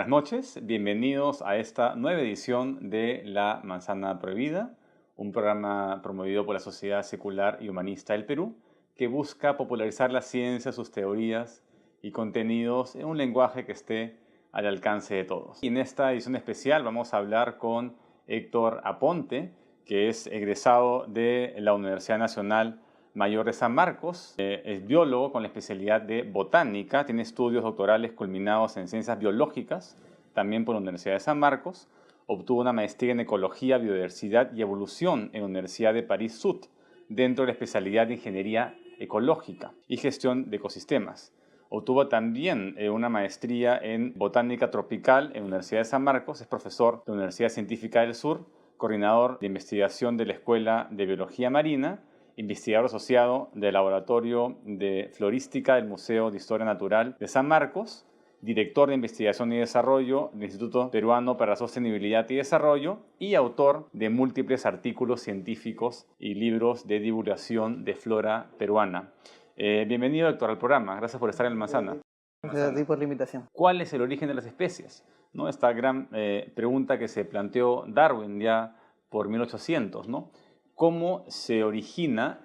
Buenas noches, bienvenidos a esta nueva edición de La Manzana Prohibida, un programa promovido por la Sociedad Secular y Humanista del Perú, que busca popularizar la ciencia, sus teorías y contenidos en un lenguaje que esté al alcance de todos. Y en esta edición especial vamos a hablar con Héctor Aponte, que es egresado de la Universidad Nacional Mayor de San Marcos, es biólogo con la especialidad de botánica, tiene estudios doctorales culminados en ciencias biológicas, también por la Universidad de San Marcos, obtuvo una maestría en ecología, biodiversidad y evolución en la Universidad de París-Sud, dentro de la especialidad de ingeniería ecológica y gestión de ecosistemas. Obtuvo también una maestría en botánica tropical en la Universidad de San Marcos, es profesor de la Universidad Científica del Sur, coordinador de investigación de la Escuela de Biología Marina, investigador asociado del Laboratorio de Florística del Museo de Historia Natural de San Marcos, director de Investigación y Desarrollo del Instituto Peruano para la Sostenibilidad y Desarrollo y autor de múltiples artículos científicos y libros de divulgación de flora peruana. Bienvenido, Héctor, al programa. Gracias por estar en La Manzana. Gracias a ti por la invitación. ¿Cuál es el origen de las especies? ¿No? Esta gran pregunta que se planteó Darwin ya por 1800, ¿no? ¿Cómo se origina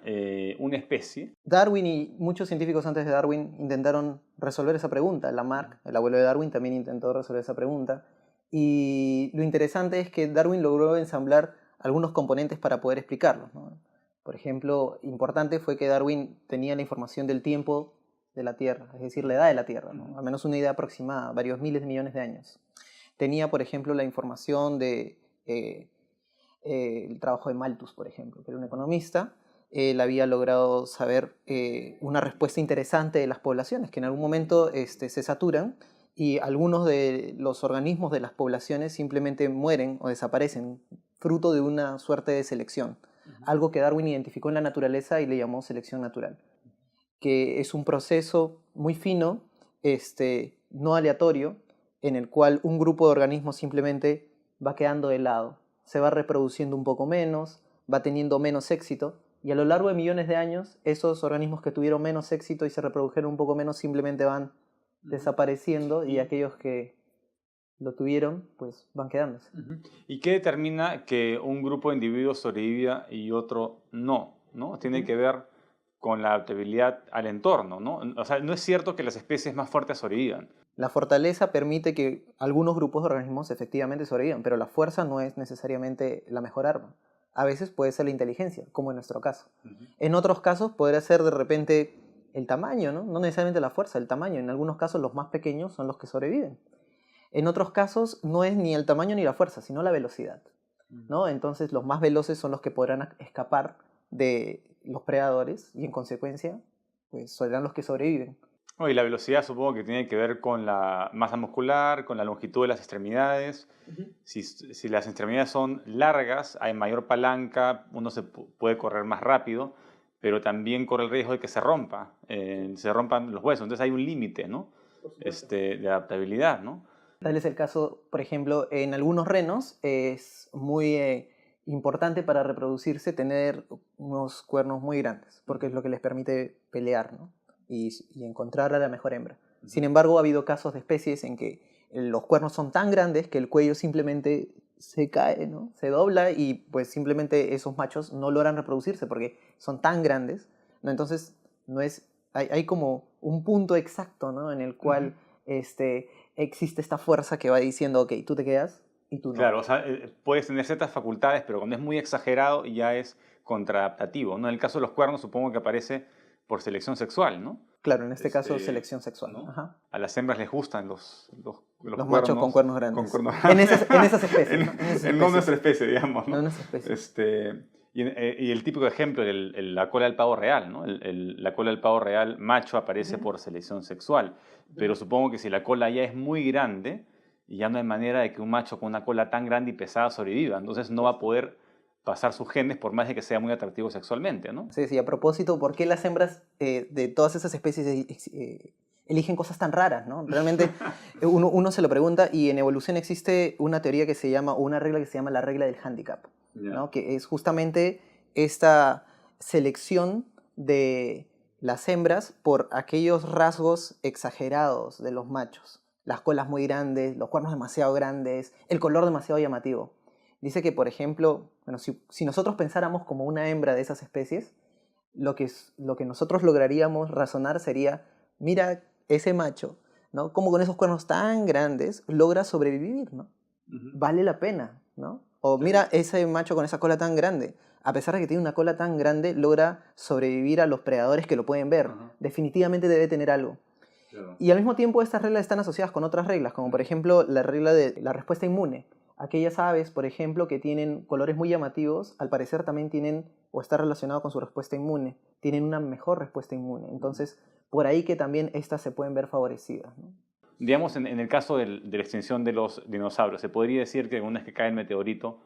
una especie? Darwin y muchos científicos antes de Darwin intentaron resolver esa pregunta. Lamarck, el abuelo de Darwin, también intentó resolver esa pregunta. Y lo interesante es que Darwin logró ensamblar algunos componentes para poder explicarlos, ¿no? Por ejemplo, importante fue que Darwin tenía la información del tiempo de la Tierra, es decir, la edad de la Tierra, ¿no? Al menos una idea aproximada, varios miles de millones de años. Tenía, por ejemplo, la información de el trabajo de Malthus, por ejemplo, que era un economista. Él había logrado saber una respuesta interesante de las poblaciones, que en algún momento se saturan y algunos de los organismos de las poblaciones simplemente mueren o desaparecen, fruto de una suerte de selección. Algo que Darwin identificó en la naturaleza y le llamó selección natural, que es un proceso muy fino, no aleatorio, en el cual un grupo de organismos simplemente va quedando de lado, se va reproduciendo un poco menos, va teniendo menos éxito, y a lo largo de millones de años, esos organismos que tuvieron menos éxito y se reprodujeron un poco menos simplemente van desapareciendo, y aquellos que lo tuvieron, pues van quedándose. ¿Y qué determina que un grupo de individuos sobreviva y otro no? ¿No? Tiene que ver con la adaptabilidad al entorno, ¿no? O sea, no es cierto que las especies más fuertes sobrevivan. La fortaleza permite que algunos grupos de organismos efectivamente sobrevivan, pero la fuerza no es necesariamente la mejor arma. A veces puede ser la inteligencia, como en nuestro caso. En otros casos podría ser de repente el tamaño, ¿no? No necesariamente la fuerza, el tamaño. En algunos casos los más pequeños son los que sobreviven. En otros casos no es ni el tamaño ni la fuerza, sino la velocidad, ¿no? Entonces los más veloces son los que podrán escapar de los predadores y en consecuencia pues serán los que sobreviven. Oh, y la velocidad supongo que tiene que ver con la masa muscular, con la longitud de las extremidades. Si las extremidades son largas, hay mayor palanca, uno puede correr más rápido, pero también corre el riesgo de que se rompan los huesos. Entonces hay un límite, ¿no? De adaptabilidad, ¿no? Tal es el caso, por ejemplo, en algunos renos es muy importante para reproducirse tener unos cuernos muy grandes, porque es lo que les permite pelear, ¿no? y encontrar a la mejor hembra. Sin embargo, ha habido casos de especies en que los cuernos son tan grandes que el cuello simplemente se cae, ¿no? Se dobla y pues simplemente esos machos no logran reproducirse porque son tan grandes, ¿no? Entonces no es, hay como un punto exacto, ¿no? En el cual existe esta fuerza que va diciendo, ok, tú te quedas y tú no. Claro, o sea, puedes tener ciertas facultades, pero cuando es muy exagerado ya es contraadaptativo, ¿no? En el caso de los cuernos supongo que aparece por selección sexual, ¿no? Claro, en este caso selección sexual. ¿No? Ajá. A las hembras les gustan los machos con cuernos grandes. Con cuernos en esas especies. No nuestra especie, digamos, ¿no? No nuestra especie. Y el típico ejemplo, la cola del pavo real, ¿no? La cola del pavo real macho aparece por selección sexual, pero supongo que si la cola ya es muy grande, ya no hay manera de que un macho con una cola tan grande y pesada sobreviva, entonces no va a poder pasar sus genes por más de que sea muy atractivo sexualmente, ¿no? Sí, a propósito, ¿por qué las hembras de todas esas especies eligen cosas tan raras, ¿no? Realmente uno se lo pregunta y en evolución existe una teoría que se llama, o una regla que se llama la regla del handicap, ¿no? Que es justamente esta selección de las hembras por aquellos rasgos exagerados de los machos. las colas muy grandes, los cuernos demasiado grandes, el color demasiado llamativo. Dice que, por ejemplo, bueno, si nosotros pensáramos como una hembra de esas especies, lo que nosotros lograríamos razonar sería, mira ese macho, ¿no? Como con esos cuernos tan grandes logra sobrevivir, ¿no? Vale la pena, ¿no? O mira ese macho con esa cola tan grande, a pesar de que tiene una cola tan grande, logra sobrevivir a los predadores que lo pueden ver. Definitivamente debe tener algo. Claro. Y al mismo tiempo estas reglas están asociadas con otras reglas, como por ejemplo la regla de la respuesta inmune. Aquellas aves, por ejemplo, que tienen colores muy llamativos, al parecer también tienen, o está relacionado con su respuesta inmune, tienen una mejor respuesta inmune. Entonces, por ahí que también estas se pueden ver favorecidas, ¿no? Digamos, en el caso de la extinción de los dinosaurios, se podría decir que una vez que cae el meteorito,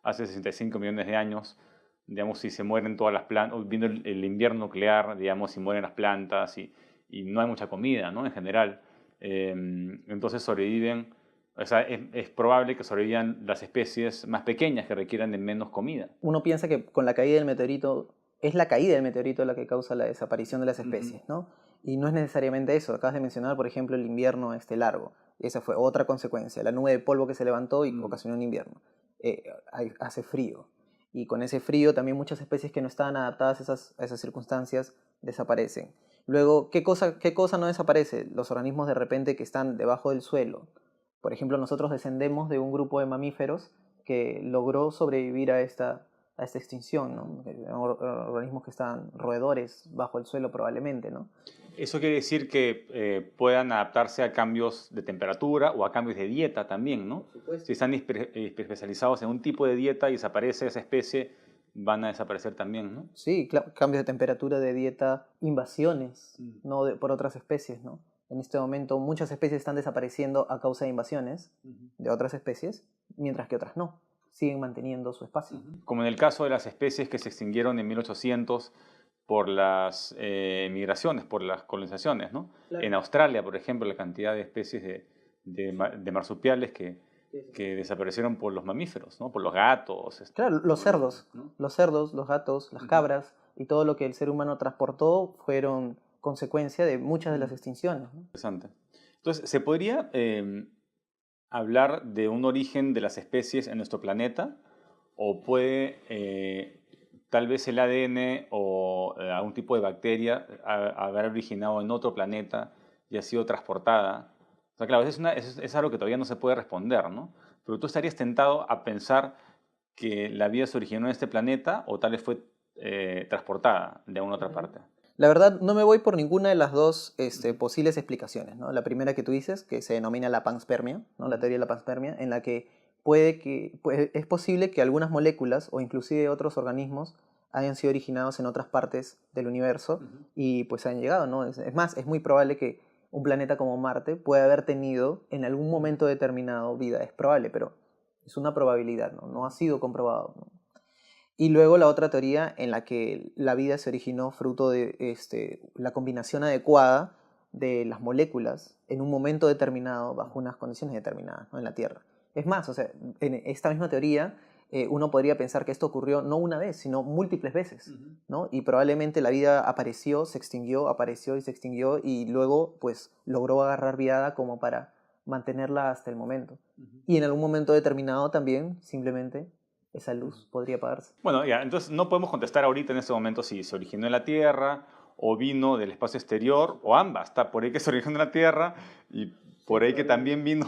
hace 65 millones de años, digamos, si se mueren todas las plantas, viendo el invierno nuclear, digamos, si mueren las plantas y no hay mucha comida, ¿no? En general, entonces sobreviven, o sea, es probable que sobrevivan las especies más pequeñas que requieran de menos comida. Uno piensa que con la caída del meteorito, es la caída del meteorito la que causa la desaparición de las especies, ¿no? Y no es necesariamente eso. Acabas de mencionar, por ejemplo, el invierno largo. Esa fue otra consecuencia. La nube de polvo que se levantó y ocasionó un invierno. Hace frío. Y con ese frío también muchas especies que no estaban adaptadas a esas circunstancias desaparecen. Luego, ¿qué cosa no desaparece? Los organismos de repente que están debajo del suelo. Por ejemplo, nosotros descendemos de un grupo de mamíferos que logró sobrevivir a esta extinción, ¿no? Organismos que están roedores bajo el suelo probablemente, ¿no? Eso quiere decir que puedan adaptarse a cambios de temperatura o a cambios de dieta también, ¿no? Si están especializados en un tipo de dieta y desaparece esa especie, van a desaparecer también, ¿no? Sí, cambios de temperatura, de dieta, invasiones, ¿no? Por otras especies, ¿no? En este momento muchas especies están desapareciendo a causa de invasiones de otras especies, mientras que otras no, siguen manteniendo su espacio. Como en el caso de las especies que se extinguieron en 1800 por las migraciones, por las colonizaciones, ¿no? Claro. En Australia, por ejemplo, la cantidad de especies de marsupiales que desaparecieron por los mamíferos, ¿no? Por los gatos. Claro, los cerdos, ¿no? los cerdos, los gatos, las cabras y todo lo que el ser humano transportó fueron consecuencia de muchas de las extinciones, ¿no? Interesante. Entonces, ¿se podría hablar de un origen de las especies en nuestro planeta? ¿O puede tal vez el ADN o algún tipo de bacteria haber originado en otro planeta y ha sido transportada? O sea, claro, es algo que todavía no se puede responder, ¿no? Pero tú estarías tentado a pensar que la vida se originó en este planeta o tal vez fue transportada de alguna otra parte. La verdad, no me voy por ninguna de las dos posibles explicaciones, ¿no? La primera que tú dices, que se denomina la panspermia, ¿no? La teoría de la panspermia, en la que es posible que algunas moléculas o inclusive otros organismos hayan sido originados en otras partes del universo y pues hayan llegado, ¿no? Es más, es muy probable que un planeta como Marte pueda haber tenido en algún momento determinado vida. Es probable, pero es una probabilidad, ¿no? No ha sido comprobado, ¿no? Y luego la otra teoría en la que la vida se originó fruto de la combinación adecuada de las moléculas en un momento determinado, bajo unas condiciones determinadas, ¿no? En la Tierra. Es más, o sea, en esta misma teoría uno podría pensar que esto ocurrió no una vez, sino múltiples veces, ¿no? Y probablemente la vida apareció, se extinguió, apareció y se extinguió, y luego pues logró agarrar viada como para mantenerla hasta el momento. Y en algún momento determinado también, simplemente, esa luz podría apagarse. Bueno, ya, entonces no podemos contestar ahorita en este momento si se originó en la Tierra o vino del espacio exterior, o ambas. Está por ahí que se originó en la Tierra y por ahí que también vino,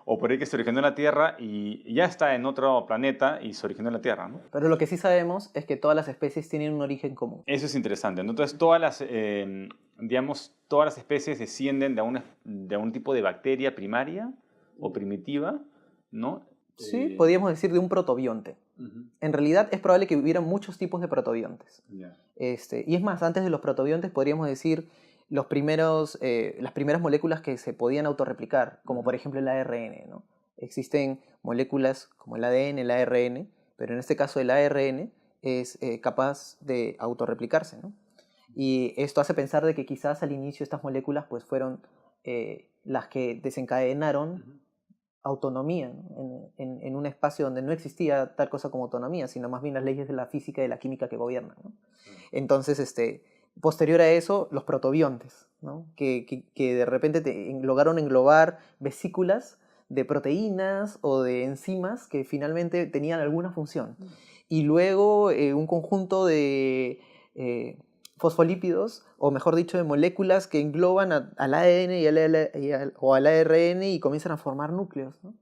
o por ahí que se originó en la Tierra y ya está en otro planeta y se originó en la Tierra, ¿no? Pero lo que sí sabemos es que todas las especies tienen un origen común. Eso es interesante, ¿no? Entonces digamos, todas las especies descienden de un tipo de bacteria primaria o primitiva, ¿no? Sí, podríamos decir de un protobionte. En realidad es probable que hubieran muchos tipos de protobiontes. Y es más, antes de los protobiontes podríamos decir las primeras moléculas que se podían autorreplicar, como por ejemplo el ARN, ¿no? Existen moléculas como el ADN, el ARN, pero en este caso el ARN es capaz de autorreplicarse, ¿no? Y esto hace pensar de que quizás al inicio estas moléculas pues fueron las que desencadenaron autonomía, ¿no? En un espacio donde no existía tal cosa como autonomía, sino más bien las leyes de la física y de la química que gobiernan, ¿no? Entonces, Posterior a eso, los protobiontes, ¿no? Que de repente lograron englobar vesículas de proteínas o de enzimas que finalmente tenían alguna función. Y luego un conjunto de fosfolípidos, o mejor dicho, de moléculas que engloban al ADN o al ARN y comienzan a formar núcleos, ¿no?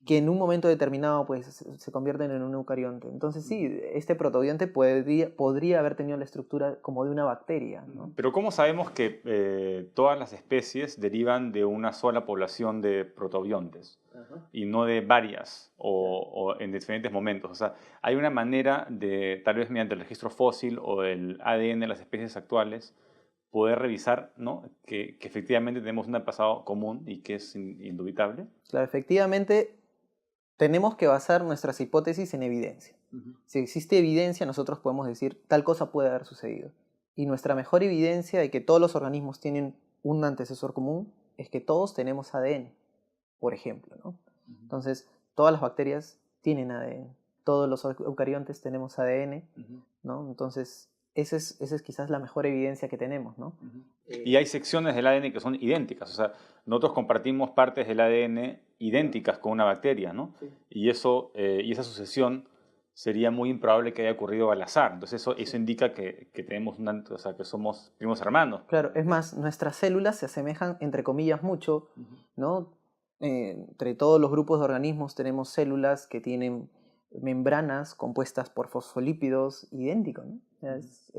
Que en un momento determinado pues, se convierten en un eucarionte. Entonces sí, este protobionte podría haber tenido la estructura como de una bacteria, ¿no? Pero ¿cómo sabemos que todas las especies derivan de una sola población de protobiontes y no de varias o en diferentes momentos? O sea, ¿hay una manera de, tal vez mediante el registro fósil o el ADN de las especies actuales, poder revisar, ¿no? que efectivamente tenemos un pasado común y que es indubitable? Claro, efectivamente tenemos que basar nuestras hipótesis en evidencia. Si existe evidencia, nosotros podemos decir tal cosa puede haber sucedido. Y nuestra mejor evidencia de que todos los organismos tienen un antecesor común es que todos tenemos ADN, por ejemplo, ¿no? Entonces, todas las bacterias tienen ADN, todos los eucariontes tenemos ADN, ¿no? Entonces, esa es quizás la mejor evidencia que tenemos, ¿no? Y hay secciones del ADN que son idénticas, o sea, nosotros compartimos partes del ADN idénticas con una bacteria, ¿no? Sí. Y esa sucesión sería muy improbable que haya ocurrido al azar. Entonces eso indica que tenemos o sea, que somos primos hermanos. Claro, es más, nuestras células se asemejan, entre comillas, mucho, ¿no? Entre todos los grupos de organismos tenemos células que tienen membranas compuestas por fosfolípidos idénticos, ¿no?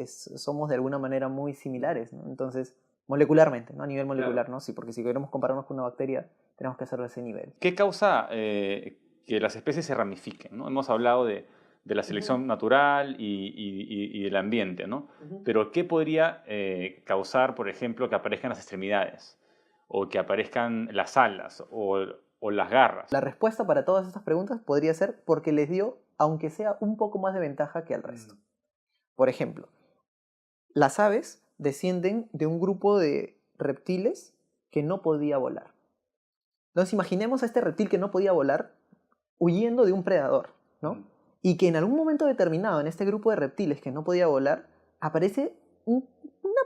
Somos de alguna manera muy similares, ¿no? Entonces, molecularmente, ¿no? A nivel molecular, claro. ¿No? Sí, porque si queremos compararnos con una bacteria, tenemos que hacerlo a ese nivel. ¿Qué causa que las especies se ramifiquen, ¿no? Hemos hablado de la selección natural y del ambiente, ¿no? Pero ¿qué podría causar, por ejemplo, que aparezcan las extremidades? O que aparezcan las alas o las garras. La respuesta para todas estas preguntas podría ser porque les dio, aunque sea un poco más de ventaja que al resto. Por ejemplo, las aves descienden de un grupo de reptiles que no podía volar. Entonces imaginemos a este reptil que no podía volar huyendo de un predador, ¿no? Y que en algún momento determinado en este grupo de reptiles que no podía volar aparece una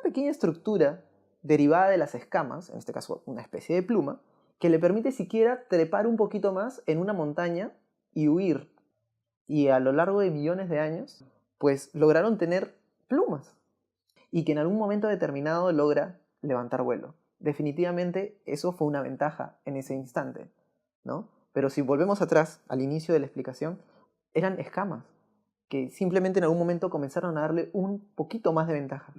pequeña estructura derivada de las escamas, en este caso una especie de pluma, que le permite siquiera trepar un poquito más en una montaña y huir. Y a lo largo de millones de años, pues lograron tener plumas. Y que en algún momento determinado logra levantar vuelo. Definitivamente eso fue una ventaja en ese instante, ¿no? Pero si volvemos atrás, al inicio de la explicación, eran escamas que simplemente en algún momento comenzaron a darle un poquito más de ventaja.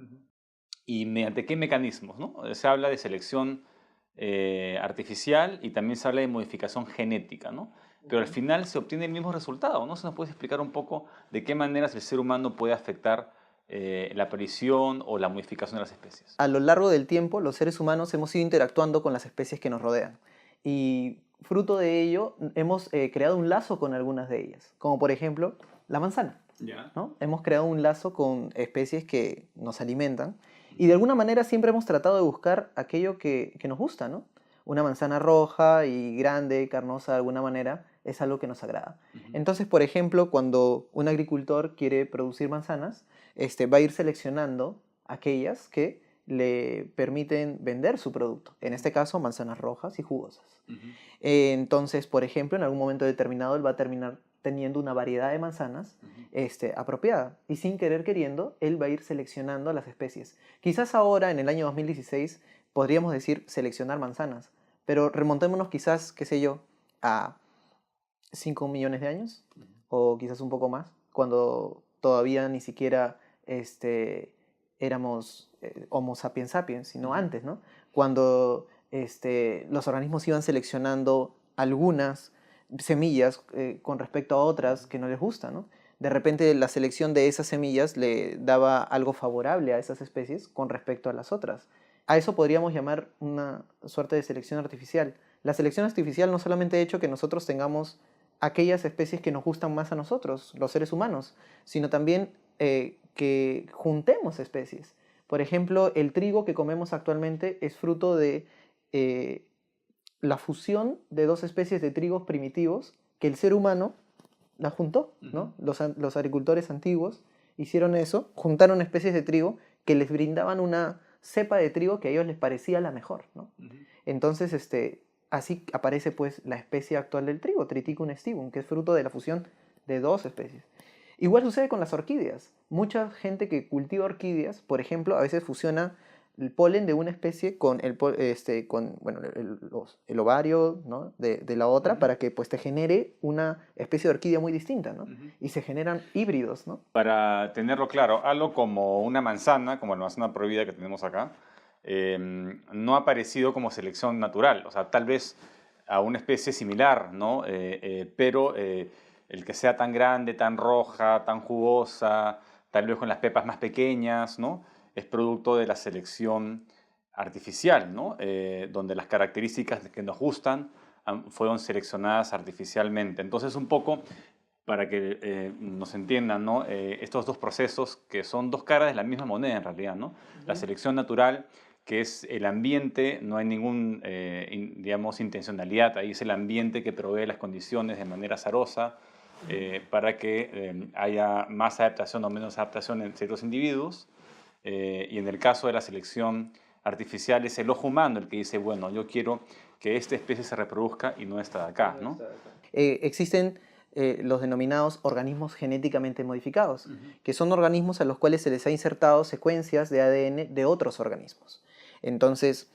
¿Y mediante qué mecanismos, no? Se habla de selección artificial y también se habla de modificación genética, ¿no? Pero al final se obtiene el mismo resultado, ¿no? ¿Se nos puede explicar un poco de qué maneras el ser humano puede afectar la aparición o la modificación de las especies? A lo largo del tiempo, los seres humanos hemos ido interactuando con las especies que nos rodean. Y fruto de ello, hemos creado un lazo con algunas de ellas, como por ejemplo la manzana, ¿no? Hemos creado un lazo con especies que nos alimentan y de alguna manera siempre hemos tratado de buscar aquello que nos gusta, ¿no? Una manzana roja y grande, carnosa de alguna manera, es algo que nos agrada. Entonces, por ejemplo, cuando un agricultor quiere producir manzanas, va a ir seleccionando aquellas que le permiten vender su producto. En este caso, manzanas rojas y jugosas. Entonces, por ejemplo, en algún momento determinado él va a terminar teniendo una variedad de manzanas apropiada. Y sin querer queriendo, él va a ir seleccionando las especies. Quizás ahora, en el año 2016, podríamos decir seleccionar manzanas. Pero remontémonos quizás, qué sé yo, a 5 millones de años, o quizás un poco más, cuando todavía ni siquiera éramos Homo sapiens sapiens, sino antes, ¿no? Cuando los organismos iban seleccionando algunas semillas con respecto a otras que no les gustan, ¿no? De repente la selección de esas semillas le daba algo favorable a esas especies con respecto a las otras. A eso podríamos llamar una suerte de selección artificial. La selección artificial no solamente ha hecho que nosotros tengamos aquellas especies que nos gustan más a nosotros, los seres humanos, sino también que juntemos especies. Por ejemplo, el trigo que comemos actualmente es fruto de la fusión de dos especies de trigos primitivos que el ser humano la juntó, ¿no? Los agricultores antiguos hicieron eso, juntaron especies de trigo que les brindaban una cepa de trigo que a ellos les parecía la mejor, ¿no? Entonces, así aparece pues la especie actual del trigo, Triticum aestivum, que es fruto de la fusión de dos especies. Igual sucede con las orquídeas. Mucha gente que cultiva orquídeas, por ejemplo, a veces fusiona el polen de una especie con bueno, el ovario, ¿no? de la otra, para que pues te genere una especie de orquídea muy distinta, ¿no? Y se generan híbridos, ¿no? Para tenerlo claro, algo como una manzana, como la manzana prohibida que tenemos acá, no ha aparecido como selección natural. O sea, tal vez a una especie similar, ¿no? Pero el que sea tan grande, tan roja, tan jugosa, tal vez con las pepas más pequeñas, ¿no? Es producto de la selección artificial, ¿no? Donde las características que nos gustan fueron seleccionadas artificialmente. Entonces, un poco para que nos entiendan, ¿no? Estos dos procesos que son dos caras de la misma moneda en realidad, ¿no? La selección natural, que es el ambiente, no hay ningún, digamos, intencionalidad, ahí es el ambiente que provee las condiciones de manera azarosa para que haya más adaptación o menos adaptación en ciertos individuos. Y en el caso de la selección artificial es el ojo humano el que dice, bueno, yo quiero que esta especie se reproduzca y no esta de acá, ¿no? Existen los denominados organismos genéticamente modificados, que son organismos a los cuales se les ha insertado secuencias de ADN de otros organismos. Entonces,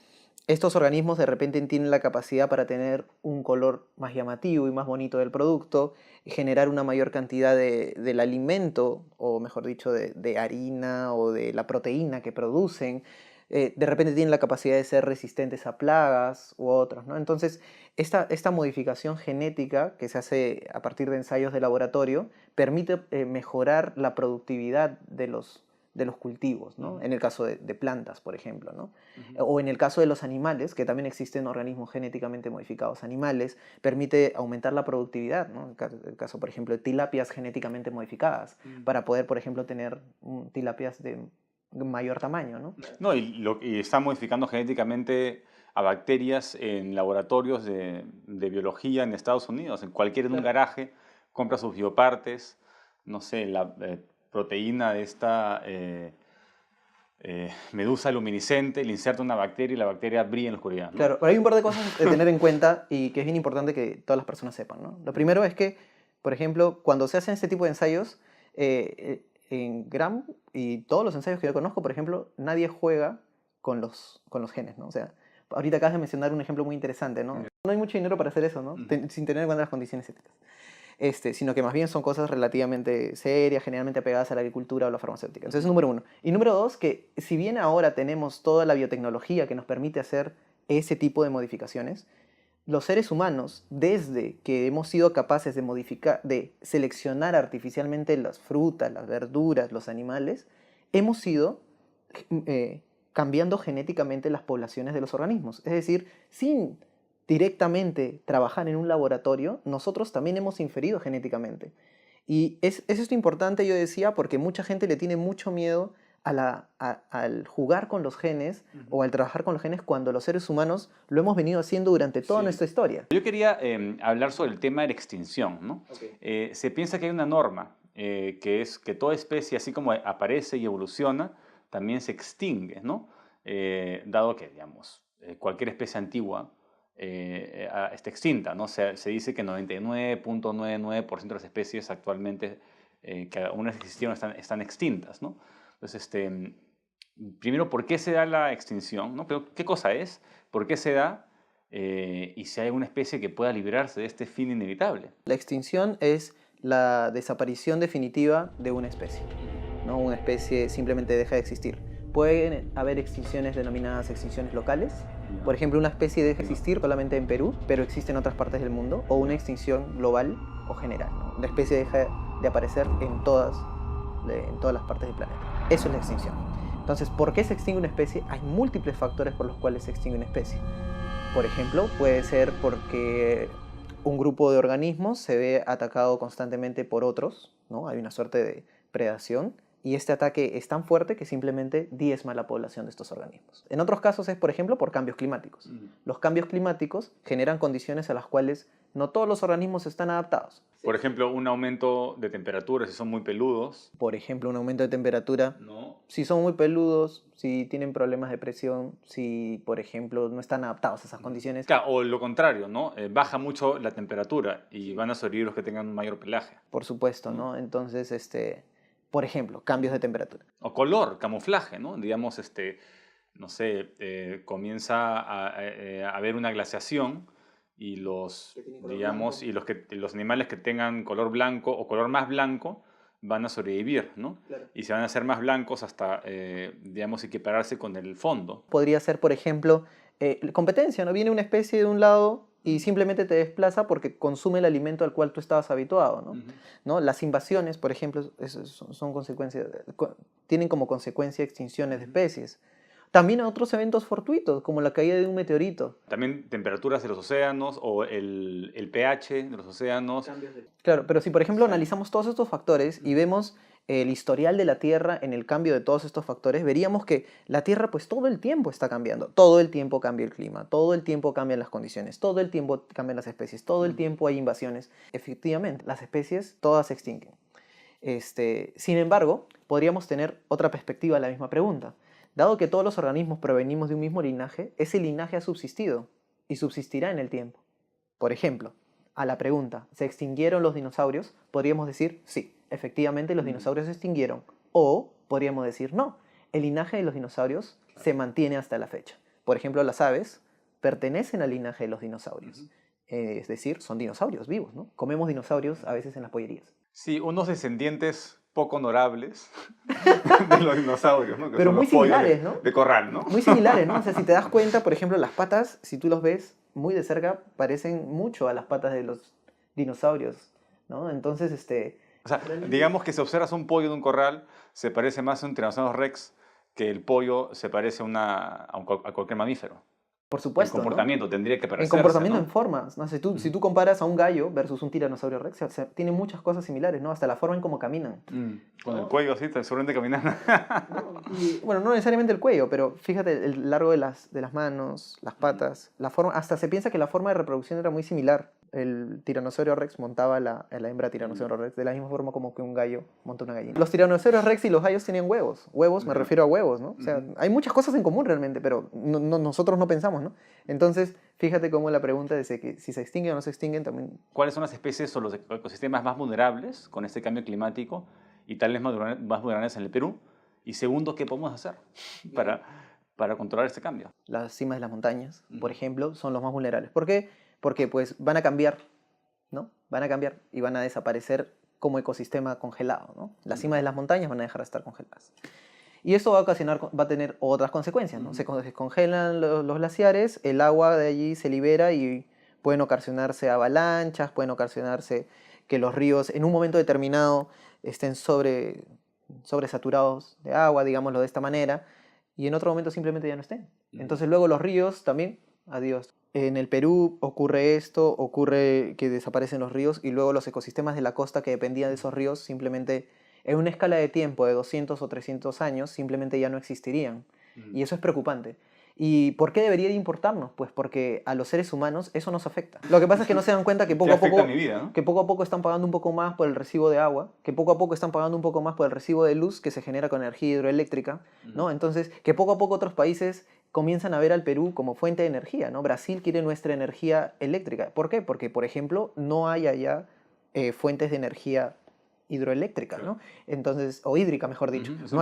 estos organismos de repente tienen la capacidad para tener un color más llamativo y más bonito del producto, generar una mayor cantidad del alimento, o mejor dicho, de harina o de la proteína que producen. De repente tienen la capacidad de ser resistentes a plagas u otros, ¿no? Entonces, esta modificación genética que se hace a partir de ensayos de laboratorio permite mejorar la productividad de los cultivos, ¿no? En el caso de plantas, por ejemplo, ¿no? O en el caso de los animales, que también existen organismos genéticamente modificados animales, permite aumentar la productividad, ¿no? El caso, por ejemplo, de tilapias genéticamente modificadas, para poder, por ejemplo, tener tilapias de mayor tamaño, ¿no? No, y están modificando genéticamente a bacterias en laboratorios de biología en Estados Unidos. En un garaje compra sus biopartes, no sé, la proteína de esta medusa luminiscente, le inserta una bacteria y la bacteria brilla en la oscuridad, ¿no? Claro, pero hay un par de cosas de tener en cuenta y que es bien importante que todas las personas sepan, ¿no? Lo primero es que, por ejemplo, cuando se hacen este tipo de ensayos, en Gram y todos los ensayos que yo conozco, por ejemplo, nadie juega con los genes, ¿no? O sea, ahorita acabas de mencionar un ejemplo muy interesante, ¿no? No hay mucho dinero para hacer eso, ¿no? Sin tener en cuenta las condiciones éticas. Sino que más bien son cosas relativamente serias, generalmente apegadas a la agricultura o la farmacéutica. Entonces, número uno. Y número dos, que si bien ahora tenemos toda la biotecnología que nos permite hacer ese tipo de modificaciones, los seres humanos, desde que hemos sido capaces de de seleccionar artificialmente las frutas, las verduras, los animales, hemos ido cambiando genéticamente las poblaciones de los organismos. Es decir, sin directamente trabajar en un laboratorio, nosotros también hemos inferido genéticamente. Y es esto importante, yo decía, porque mucha gente le tiene mucho miedo al jugar con los genes o al trabajar con los genes cuando los seres humanos lo hemos venido haciendo durante toda nuestra historia. Yo quería hablar sobre el tema de la extinción, ¿no? Se piensa que hay una norma, que es que toda especie, así como aparece y evoluciona, también se extingue, ¿no? Dado que, digamos, cualquier especie antigua está extinta, ¿no? Se dice que 99.99% de las especies actualmente que aún existieron están extintas, ¿no? Entonces, primero, ¿por qué se da la extinción? ¿No? Pero, ¿qué cosa es? ¿Por qué se da? Y si hay alguna especie que pueda librarse de este fin inevitable. La extinción es la desaparición definitiva de una especie, ¿no? Una especie simplemente deja de existir. Pueden haber extinciones denominadas extinciones locales. Por ejemplo, una especie deja de existir solamente en Perú, pero existe en otras partes del mundo. O una extinción global o general, ¿no? La especie deja de aparecer en todas las partes del planeta. Eso es la extinción. Entonces, ¿por qué se extingue una especie? Hay múltiples factores por los cuales se extingue una especie. Por ejemplo, puede ser porque un grupo de organismos se ve atacado constantemente por otros, ¿no? Hay una suerte de predación y este ataque es tan fuerte que simplemente diezma la población de estos organismos. En otros casos es, por ejemplo, por cambios climáticos. Los cambios climáticos generan condiciones a las cuales no todos los organismos están adaptados. Por ejemplo, un aumento de temperatura si son muy peludos. Por ejemplo, un aumento de temperatura. ¿No? Si son muy peludos, si tienen problemas de presión, si, por ejemplo, no están adaptados a esas condiciones. Claro, o lo contrario, ¿no? Baja mucho la temperatura y van a sobrevivir los que tengan un mayor pelaje. Por supuesto, ¿no? Entonces, por ejemplo, cambios de temperatura. O color, camuflaje, ¿no? Digamos, no sé, comienza a haber una glaciación y digamos, y los animales que tengan color blanco o color más blanco van a sobrevivir, ¿no? Claro. Y se van a hacer más blancos hasta, digamos, equipararse con el fondo. Podría ser, por ejemplo, competencia, ¿no? Viene una especie de un lado y simplemente te desplaza porque consume el alimento al cual tú estabas habituado, ¿no? ¿No? Las invasiones, por ejemplo, son consecuencias, tienen como consecuencia extinciones de especies. También otros eventos fortuitos, como la caída de un meteorito. También temperaturas de los océanos o el pH de los océanos. Claro, pero si por ejemplo analizamos todos estos factores y vemos el historial de la Tierra en el cambio de todos estos factores, veríamos que la Tierra pues todo el tiempo está cambiando. Todo el tiempo cambia el clima, todo el tiempo cambian las condiciones, todo el tiempo cambian las especies, todo el tiempo hay invasiones. Efectivamente, las especies todas se extinguen. Sin embargo, podríamos tener otra perspectiva a la misma pregunta. Dado que todos los organismos provenimos de un mismo linaje, ese linaje ha subsistido y subsistirá en el tiempo. Por ejemplo, a la pregunta, ¿se extinguieron los dinosaurios? Podríamos decir, sí, efectivamente los dinosaurios se extinguieron. O podríamos decir, no, el linaje de los dinosaurios se mantiene hasta la fecha. Por ejemplo, las aves pertenecen al linaje de los dinosaurios. Es decir, son dinosaurios vivos, ¿no? Comemos dinosaurios a veces en las pollerías. Sí, unos descendientes poco honorables de los dinosaurios, ¿no? Que pero son muy los pollos similares, ¿no? De corral, ¿no? Muy similares, ¿no? O sea, si te das cuenta, por ejemplo, las patas, si tú los ves muy de cerca, parecen mucho a las patas de los dinosaurios, ¿no? Entonces, O sea, digamos que si observas un pollo de un corral, se parece más a un Tyrannosaurus Rex que el pollo se parece a cualquier mamífero. por supuesto, El comportamiento tendría que ¿no? En parecerse, comportamiento, ¿no? en formas, ¿no? Si tú comparas a un gallo versus un tiranosaurio rex, o sea, tienen muchas cosas similares, ¿no? Hasta la forma en cómo caminan. Con el cuello así, seguramente caminando. Y, bueno, no necesariamente el cuello, pero fíjate el largo de las manos, las patas, la forma, hasta se piensa que la forma de reproducción era muy similar. El tiranosaurio rex montaba la hembra tiranosaurio rex de la misma forma como que un gallo monta una gallina. Los tiranosaurios rex y los gallos tenían huevos. Huevos, me refiero a huevos, ¿no? O sea, hay muchas cosas en común realmente, pero nosotros no pensamos, ¿no? Entonces, fíjate cómo la pregunta de que si se extinguen o no se extinguen también... ¿Cuáles son las especies o los ecosistemas más vulnerables con este cambio climático y tales más vulnerables en el Perú? Y segundo, ¿qué podemos hacer para controlar este cambio? Las cimas de las montañas, por ejemplo, son los más vulnerables. ¿Por qué? Porque pues van a cambiar, ¿no? Van a cambiar y van a desaparecer como ecosistema congelado, ¿no? Las cimas de las montañas van a dejar de estar congeladas. Y eso va a tener otras consecuencias, ¿no? Se congelan los glaciares, el agua de allí se libera y pueden ocasionarse avalanchas, pueden ocasionarse que los ríos en un momento determinado estén sobresaturados de agua, digámoslo de esta manera, y en otro momento simplemente ya no estén. Entonces luego los ríos también, adiós. En el Perú ocurre que desaparecen los ríos y luego los ecosistemas de la costa que dependían de esos ríos simplemente en una escala de tiempo de 200 o 300 años simplemente ya no existirían. Y eso es preocupante. ¿Y por qué debería de importarnos? Pues porque a los seres humanos eso nos afecta. Lo que pasa es que no se dan cuenta que poco a poco están pagando un poco más por el recibo de agua, que poco a poco están pagando un poco más por el recibo de luz que se genera con energía hidroeléctrica, ¿no? Entonces, que poco a poco otros países comienzan a ver al Perú como fuente de energía, ¿no? Brasil quiere nuestra energía eléctrica. ¿Por qué? Porque, por ejemplo, no hay allá fuentes de energía hidroeléctrica, ¿no? Entonces, o hídrica, mejor dicho. Es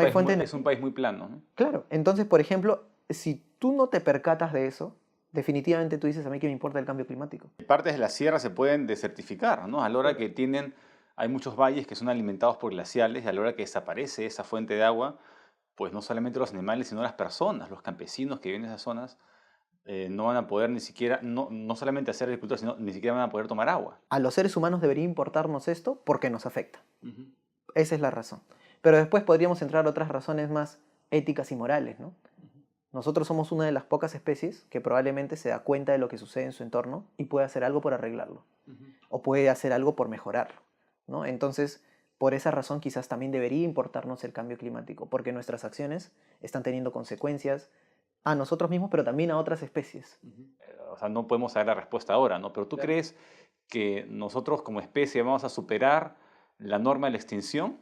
un país muy plano, ¿no? Claro. Entonces, por ejemplo, si tú no te percatas de eso, definitivamente tú dices, a mí que me importa el cambio climático. Partes de la sierra se pueden desertificar, ¿no? A la hora que hay muchos valles que son alimentados por glaciales y a la hora que desaparece esa fuente de agua, pues no solamente los animales, sino las personas, los campesinos que viven en esas zonas, no van a poder ni siquiera, no solamente hacer agricultura, sino ni siquiera van a poder tomar agua. A los seres humanos debería importarnos esto porque nos afecta. Esa es la razón. Pero después podríamos entrar a otras razones más éticas y morales, ¿no? Nosotros somos una de las pocas especies que probablemente se da cuenta de lo que sucede en su entorno y puede hacer algo por arreglarlo. O puede hacer algo por mejorarlo, ¿no? Entonces, por esa razón quizás también debería importarnos el cambio climático, porque nuestras acciones están teniendo consecuencias a nosotros mismos, pero también a otras especies. O sea, no podemos saber la respuesta ahora, ¿no? Pero ¿tú Claro. crees que nosotros como especie vamos a superar la norma de la extinción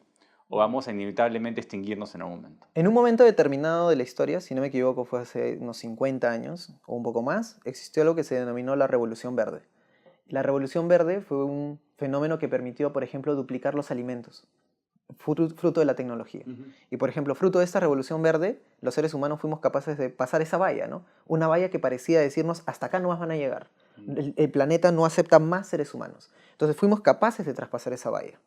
o vamos a inevitablemente extinguirnos en algún momento? En un momento determinado de la historia, si no me equivoco fue hace unos 50 años o un poco más, existió algo que se denominó la Revolución Verde. La Revolución Verde fue un fenómeno que permitió, por ejemplo, duplicar los alimentos, fruto de la tecnología. Y, por ejemplo, fruto de esta Revolución Verde, los seres humanos fuimos capaces de pasar esa valla, ¿no? Una valla que parecía decirnos, hasta acá no más van a llegar. El planeta no acepta más seres humanos. Entonces fuimos capaces de traspasar esa valla.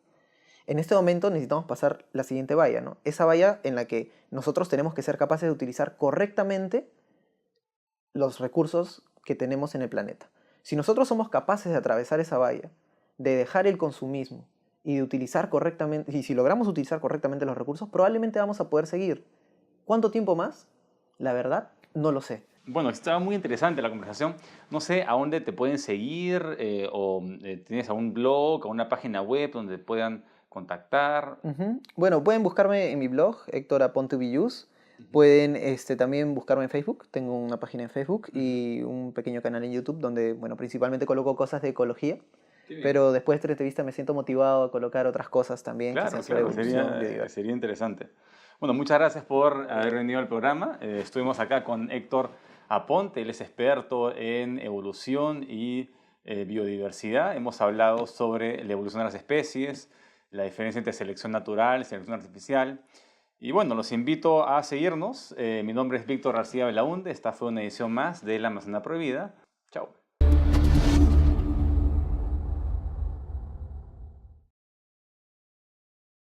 En este momento necesitamos pasar la siguiente valla, ¿no? Esa valla en la que nosotros tenemos que ser capaces de utilizar correctamente los recursos que tenemos en el planeta. Si nosotros somos capaces de atravesar esa valla, de dejar el consumismo y de utilizar correctamente, y si logramos utilizar correctamente los recursos, probablemente vamos a poder seguir. ¿Cuánto tiempo más? La verdad, no lo sé. Bueno, estaba muy interesante la conversación. No sé a dónde te pueden seguir o tienes algún blog o una página web donde te puedan contactar. Bueno, pueden buscarme en mi blog, Héctor Aponte Villus. Pueden también buscarme en Facebook, tengo una página en Facebook y un pequeño canal en YouTube donde, bueno, principalmente coloco cosas de ecología, pero después de esta entrevista me siento motivado a colocar otras cosas también, Claro, quizás sobre claro, evolución, sería, biodiversidad. sería interesante. Bueno, muchas gracias por haber venido al programa. Estuvimos acá con Héctor Aponte, él es experto en evolución y biodiversidad. Hemos hablado sobre la evolución de las especies, la diferencia entre selección natural y selección artificial. Y bueno, los invito a seguirnos. Mi nombre es Víctor García Belaunde. Esta fue una edición más de La Manzana Prohibida. Chao.